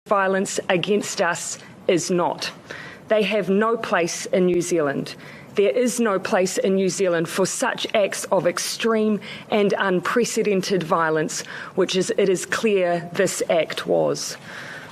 Violence against us is not. They have no place in New Zealand. There is no place in New Zealand for such acts of extreme and unprecedented violence, which it is clear this act was.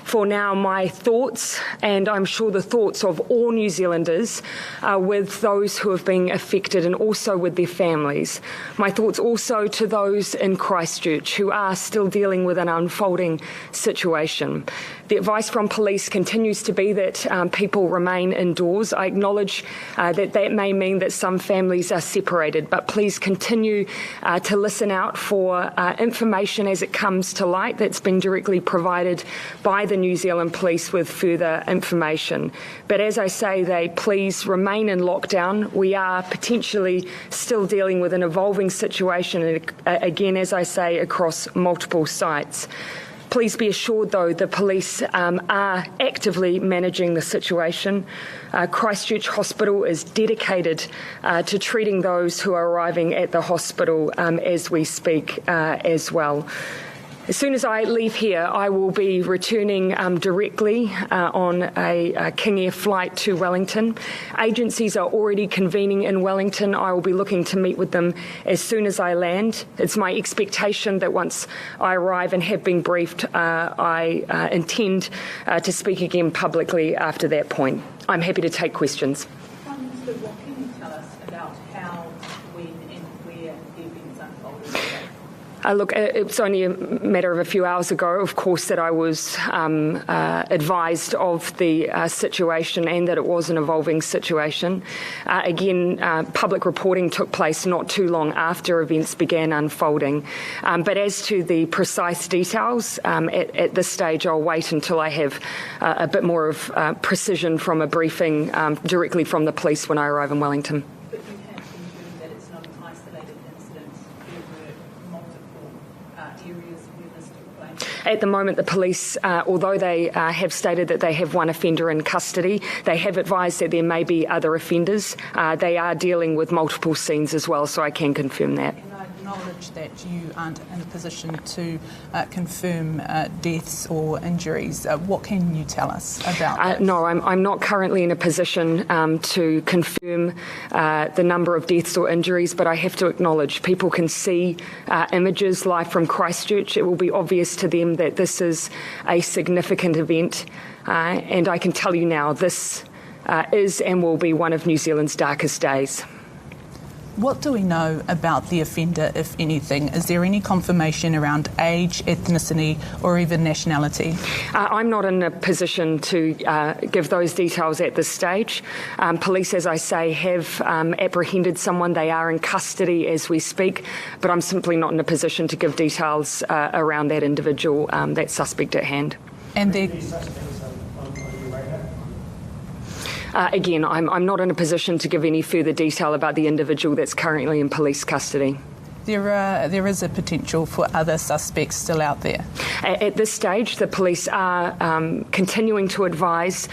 For now, my thoughts, and I'm sure the thoughts of all New Zealanders, are with those who have been affected and also with their families. My thoughts also to those in Christchurch who are still dealing with an unfolding situation. The advice from police continues to be that people remain indoors. I acknowledge that may mean that some families are separated, but please continue to listen out for information as it comes to light that's been directly provided by the New Zealand Police with further information. But as I say, they please remain in lockdown. We are potentially still dealing with an evolving situation, again, as I say, across multiple sites. Please be assured, though, the police are actively managing the situation. Christchurch Hospital is dedicated to treating those who are arriving at the hospital as we speak as well. As soon as I leave here, I will be returning directly on a King Air flight to Wellington. Agencies are already convening in Wellington. I will be looking to meet with them as soon as I land. It's my expectation that once I arrive and have been briefed, I intend to speak again publicly after that point. I'm happy to take questions. Prime Minister, what can you tell us about how, when and where the events unfolded today? Look, it was only a matter of a few hours ago, of course, that I was advised of the situation and that it was an evolving situation. Again, public reporting took place not too long after events began unfolding. But as to the precise details, at this stage, I'll wait until I have a bit more of precision from a briefing directly from the police when I arrive in Wellington. At the moment, the police, although they have stated that they have one offender in custody, they have advised that there may be other offenders. They are dealing with multiple scenes as well, so I can confirm that. And I acknowledge that you aren't in a position to confirm deaths or injuries. What can you tell us about that? No, I'm not currently in a position to confirm the number of deaths or injuries, but I have to acknowledge people can see images live from Christchurch. It will be obvious to them that this is a significant event, and I can tell you now this is and will be one of New Zealand's darkest days. What do we know about the offender, if anything? Is there any confirmation around age, ethnicity, or even nationality? I'm not in a position to give those details at this stage. Police, as I say, have apprehended someone. They are in custody as we speak, but I'm simply not in a position to give details around that individual, that suspect at hand. And again, I'm not in a position to give any further detail about the individual that's currently in police custody. There is a potential for other suspects still out there. At this stage, the police are continuing to advise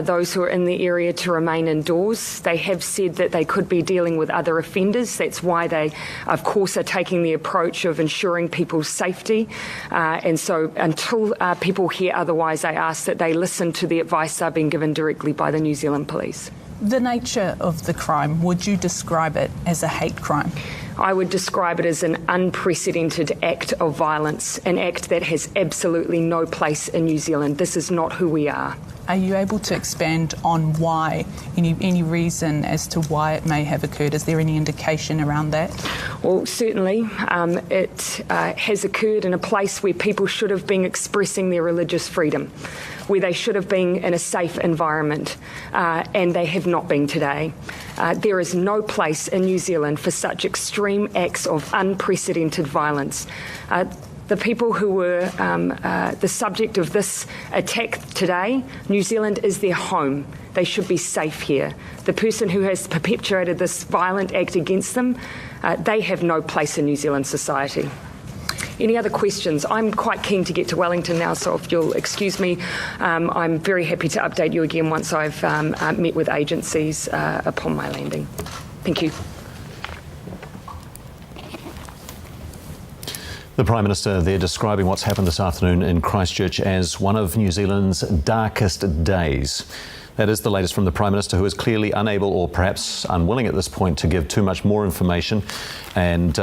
those who are in the area to remain indoors. They have said that they could be dealing with other offenders. That's why they, of course, are taking the approach of ensuring people's safety. And so until people hear otherwise, I ask that they listen to the advice they're being given directly by the New Zealand Police. The nature of the crime, would you describe it as a hate crime? I would describe it as an unprecedented act of violence, an act that has absolutely no place in New Zealand. This is not who we are. Are you able to expand on why, any reason as to why it may have occurred? Is there any indication around that? Well, certainly it has occurred in a place where people should have been expressing their religious freedom, where they should have been in a safe environment, and they have not been today. There is no place in New Zealand for such extreme acts of unprecedented violence. The people who were the subject of this attack today, New Zealand is their home. They should be safe here. The person who has perpetuated this violent act against them, they have no place in New Zealand society. Any other questions? I'm quite keen to get to Wellington now, so if you'll excuse me, I'm very happy to update you again once I've met with agencies upon my landing. Thank you. The Prime Minister there describing what's happened this afternoon in Christchurch as one of New Zealand's darkest days. That is the latest from the Prime Minister, who is clearly unable or perhaps unwilling at this point to give too much more information. And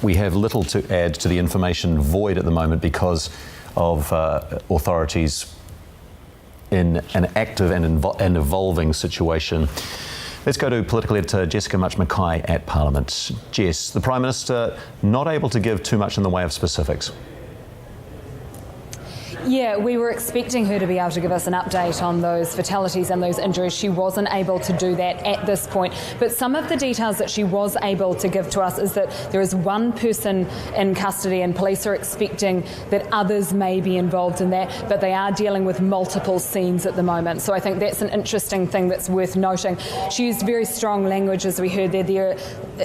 we have little to add to the information void at the moment because of authorities in an active and evolving situation. Let's go to political editor Jessica Much-Mackay at Parliament. Jess, the Prime Minister not able to give too much in the way of specifics. Yeah, we were expecting her to be able to give us an update on those fatalities and those injuries. She wasn't able to do that at this point. But some of the details that she was able to give to us is that there is one person in custody and police are expecting that others may be involved in that, but they are dealing with multiple scenes at the moment. So I think that's an interesting thing that's worth noting. She used very strong language, as we heard there.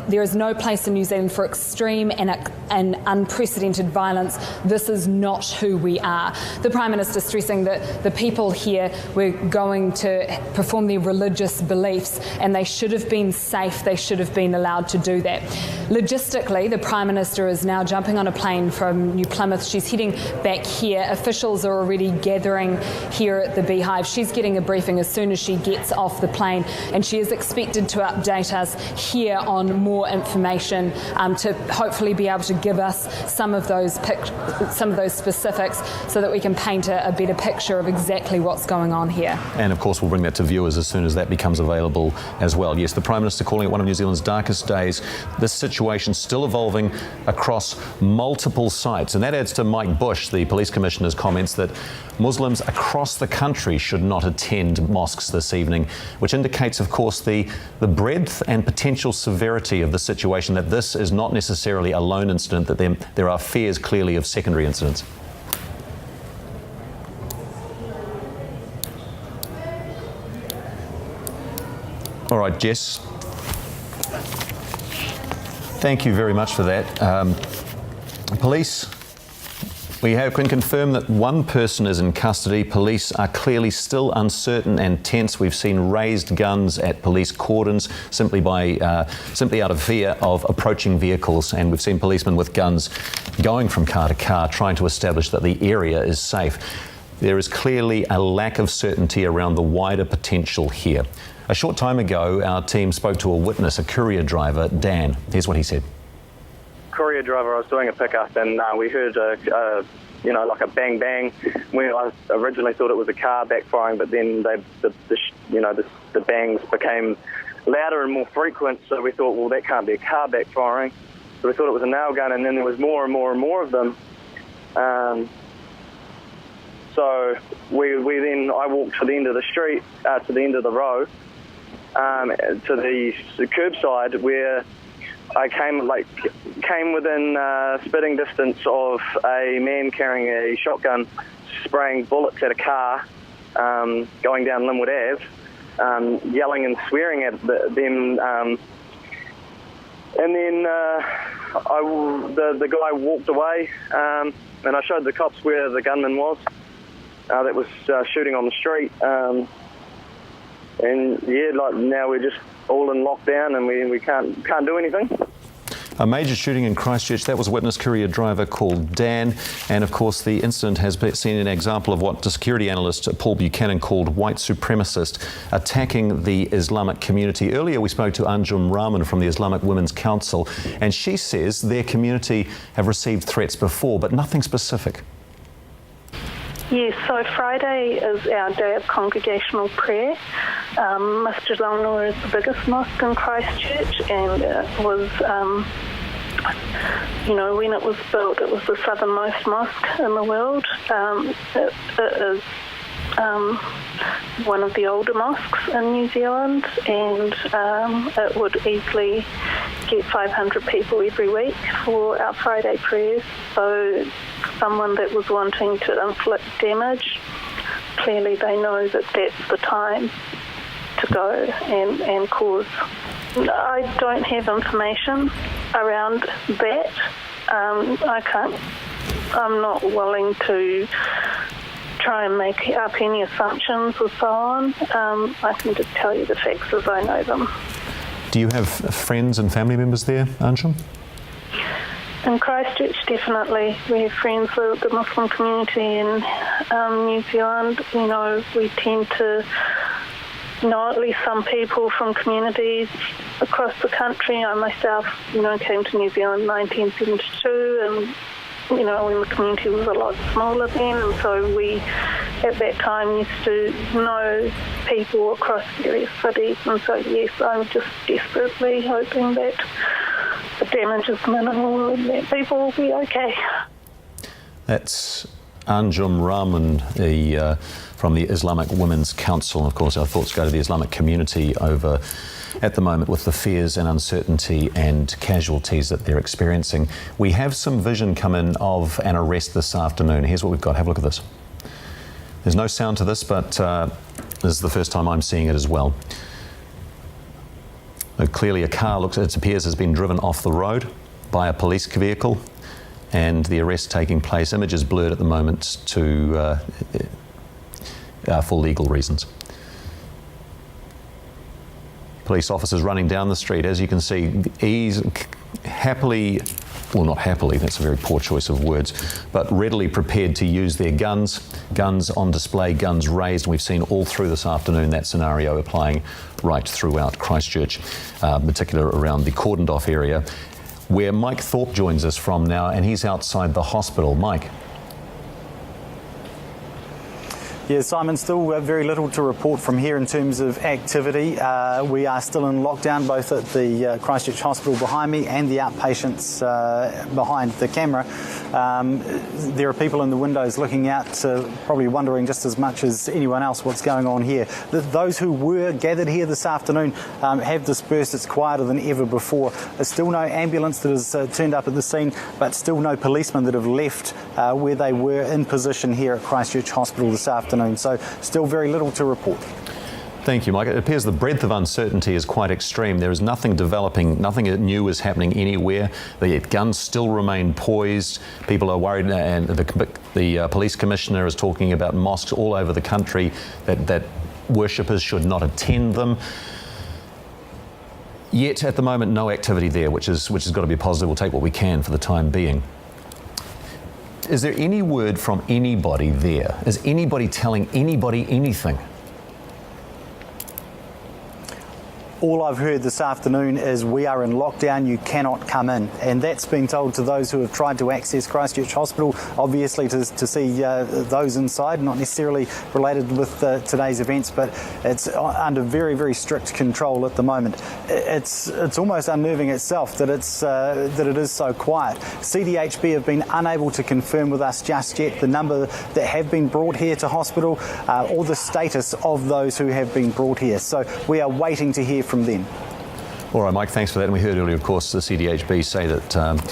There is no place in New Zealand for extreme and unprecedented violence. This is not who we are. The Prime Minister stressing that the people here were going to perform their religious beliefs and they should have been safe, they should have been allowed to do that. Logistically, the Prime Minister is now jumping on a plane from New Plymouth. She's heading back here. Officials are already gathering here at the Beehive. She's getting a briefing as soon as she gets off the plane, and she is expected to update us here on more information to hopefully be able to give us some of those specifics so that we can paint a better picture of exactly what's going on here. And of course we'll bring that to viewers as soon as that becomes available as well. Yes, the Prime Minister calling it one of New Zealand's darkest days. This situation still evolving across multiple sites, and that adds to Mike Bush, the Police Commissioner's comments that Muslims across the country should not attend mosques this evening, which indicates, of course, the breadth and potential severity of the situation, that this is not necessarily a lone incident, that there are fears clearly of secondary incidents. All right, Jess. Thank you very much for that. Police, we can confirm that one person is in custody. Police are clearly still uncertain and tense. We've seen raised guns at police cordons simply out of fear of approaching vehicles, and we've seen policemen with guns going from car to car trying to establish that the area is safe. There is clearly a lack of certainty around the wider potential here. A short time ago, our team spoke to a witness, a courier driver, Dan. Here's what he said. Courier driver, I was doing a pickup and we heard like a bang bang. I originally thought it was a car backfiring, but then the bangs became louder and more frequent. So we thought, well, that can't be a car backfiring. So we thought it was a nail gun, and then there was more and more and more of them. So I walked to the end of the street, to the end of the row, to the curbside, where I came within spitting distance of a man carrying a shotgun, spraying bullets at a car, going down Linwood Ave, yelling and swearing at them. And then the guy walked away, and I showed the cops where the gunman was that was shooting on the street. And yeah, now we're just all in lockdown and we can't do anything. A major shooting in Christchurch. That was a witness courier driver called Dan. And of course, the incident has seen an example of what the security analyst Paul Buchanan called white supremacist attacking the Islamic community. Earlier, we spoke to Anjum Rahman from the Islamic Women's Council, and she says their community have received threats before, but nothing specific. Yes, so Friday is our day of congregational prayer. Masjid Al-Nur is the biggest mosque in Christchurch, and it was, when it was built, it was the southernmost mosque in the world. It is one of the older mosques in New Zealand, and it would easily get 500 people every week for our Friday prayers. So someone that was wanting to inflict damage, clearly they know that that's the time to go and cause. I don't have information around that. I'm not willing to try and make up any assumptions or so on. I can just tell you the facts as I know them. Do you have friends and family members there, Anjum? In Christchurch, definitely. We have friends with the Muslim community in New Zealand. You know, we tend to know at least some people from communities across the country. I myself, you know, came to New Zealand in 1972, and you know, when the community was a lot smaller then, and so we, at that time, used to know people across various cities, and so yes, I'm just desperately hoping that the damage is minimal and that people will be okay. That's Anjum Rahman, from the Islamic Women's Council. And of course, our thoughts go to the Islamic community over at the moment with the fears and uncertainty and casualties that they're experiencing. We have some vision come in of an arrest this afternoon. Here's what we've got. Have a look at this. There's no sound to this, but this is the first time I'm seeing it as well. Clearly a car, it appears, has been driven off the road by a police vehicle, and the arrest taking place. Image is blurred at the moment for legal reasons. Police officers running down the street, as you can see, happily, well, not happily, that's a very poor choice of words, but readily prepared to use their guns on display, guns raised. And we've seen all through this afternoon that scenario applying right throughout Christchurch, particularly around the cordoned off area, where Mike Thorpe joins us from now, and he's outside the hospital. Mike. Yeah, Simon, still very little to report from here in terms of activity. We are still in lockdown, both at the Christchurch Hospital behind me and the outpatients behind the camera. There are people in the windows looking out, probably wondering just as much as anyone else what's going on here. Those who were gathered here this afternoon have dispersed. It's quieter than ever before. There's still no ambulance that has turned up at the scene, but still no policemen that have left where they were in position here at Christchurch Hospital this afternoon. So still very little to report. Thank you, Mike. It appears the breadth of uncertainty is quite extreme. There is nothing developing, nothing new is happening anywhere. The guns still remain poised. People are worried, and the police commissioner is talking about mosques all over the country that worshippers should not attend them. Yet at the moment, no activity there, which has got to be positive. We'll take what we can for the time being. Is there any word from anybody there? Is anybody telling anybody anything? All I've heard this afternoon is we are in lockdown, you cannot come in. And that's been told to those who have tried to access Christchurch Hospital, obviously to see those inside, not necessarily related with today's events, but it's under very, very strict control at the moment. It's almost unnerving itself that it is so quiet. CDHB have been unable to confirm with us just yet the number that have been brought here to hospital or the status of those who have been brought here. So we are waiting to hear from them. All right, Mike, thanks for that. And we heard earlier, of course, the CDHB say that,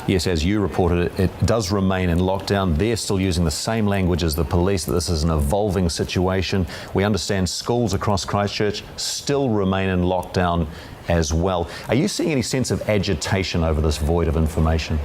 yes, as you reported, it does remain in lockdown. They're still using the same language as the police, that this is an evolving situation. We understand schools across Christchurch still remain in lockdown as well. Are you seeing any sense of agitation over this void of information?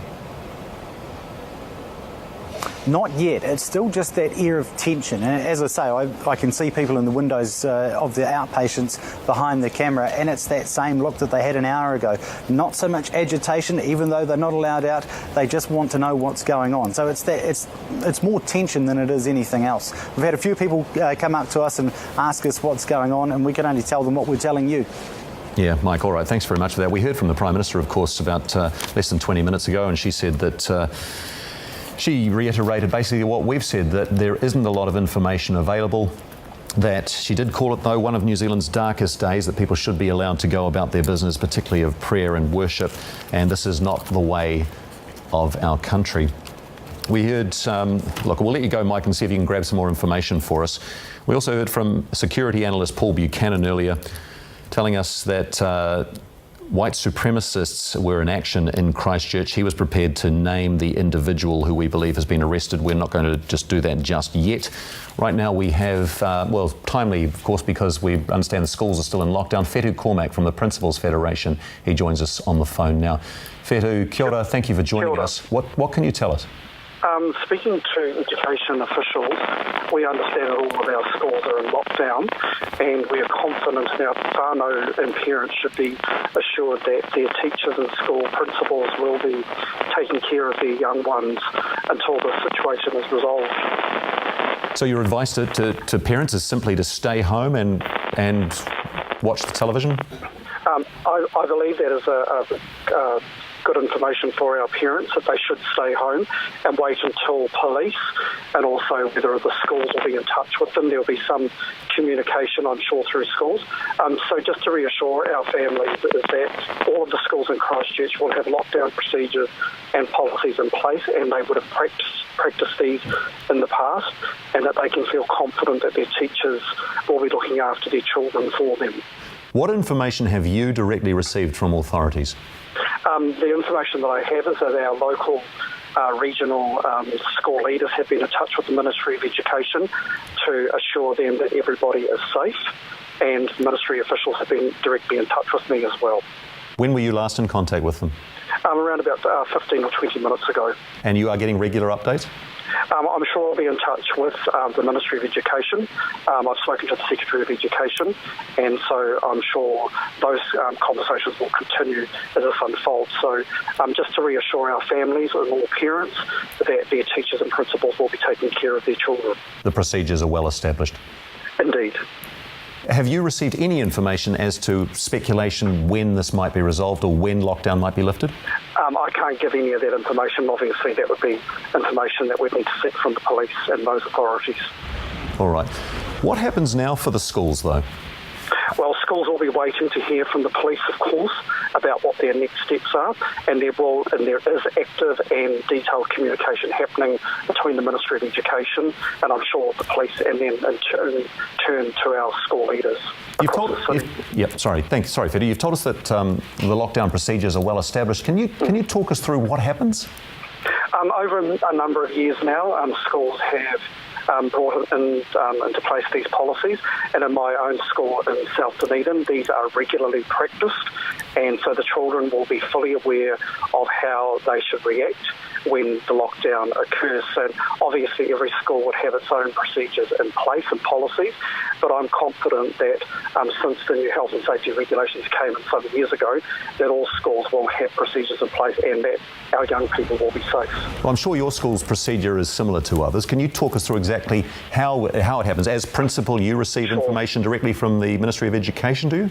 Not yet. It's still just that air of tension. And as I say, I can see people in the windows of the outpatients behind the camera, and it's that same look that they had an hour ago. Not so much agitation, even though they're not allowed out. They just want to know what's going on. So it's more tension than it is anything else. We've had a few people come up to us and ask us what's going on, and we can only tell them what we're telling you. Yeah, Mike, all right, thanks very much for that. We heard from the Prime Minister, of course, about less than 20 minutes ago, and she said that she reiterated basically what we've said, that there isn't a lot of information available, that she did call it, though, one of New Zealand's darkest days, that people should be allowed to go about their business, particularly of prayer and worship, and this is not the way of our country. We heard, look, we'll let you go, Mike, and see if you can grab some more information for us. We also heard from security analyst Paul Buchanan earlier, telling us that white supremacists were in action in Christchurch. He was prepared to name the individual who we believe has been arrested. We're not going to just do that just yet. Right now we have, well, timely, of course, because we understand the schools are still in lockdown. Whetu Cormac from the Principals Federation, he joins us on the phone now. Whetu, kia ora, thank you for joining us. What can you tell us? Speaking to education officials, we understand that all of our schools are in lockdown, and we are confident in our whānau, and parents should be assured that their teachers and school principals will be taking care of their young ones until the situation is resolved. So your advice to parents is simply to stay home and watch the television? I believe that is a good information for our parents, that they should stay home and wait until police and also whether the schools will be in touch with them. There will be some communication, I'm sure, through schools. So just to reassure our families is that all of the schools in Christchurch will have lockdown procedures and policies in place, and they would have practiced these in the past, and that they can feel confident that their teachers will be looking after their children for them. What information have you directly received from authorities? The information that I have is that our local regional school leaders have been in touch with the Ministry of Education to assure them that everybody is safe, and ministry officials have been directly in touch with me as well. When were you last in contact with them? Around about 15 or 20 minutes ago. And you are getting regular updates? I'm sure I'll be in touch with the Ministry of Education. I've spoken to the Secretary of Education, and so I'm sure those conversations will continue as this unfolds. So just to reassure our families and all parents that their teachers and principals will be taking care of their children. The procedures are well established? Indeed. Have you received any information as to speculation when this might be resolved or when lockdown might be lifted? I can't give any of that information. Obviously, that would be information that we'd need to seek from the police and those authorities. All right. What happens now for the schools, though? Well, schools will be waiting to hear from the police, of course, about what their next steps are, and there is active and detailed communication happening between the Ministry of Education and I'm sure the police, and then in turn to our school leaders. Sorry, Fede. You've told us that the lockdown procedures are well established. Can you talk us through what happens? Over a number of years now, schools have brought into place these policies, and in my own school in South Dunedin, these are regularly practiced, and so the children will be fully aware of how they should react when the lockdown occurs. And obviously every school would have its own procedures in place and policies, but I'm confident that since the new health and safety regulations came in some years ago, that all schools will have procedures in place and that our young people will be safe. Well, I'm sure your school's procedure is similar to others. Can you talk us through exactly how it happens? As principal, you receive information directly from the Ministry of Education, do you?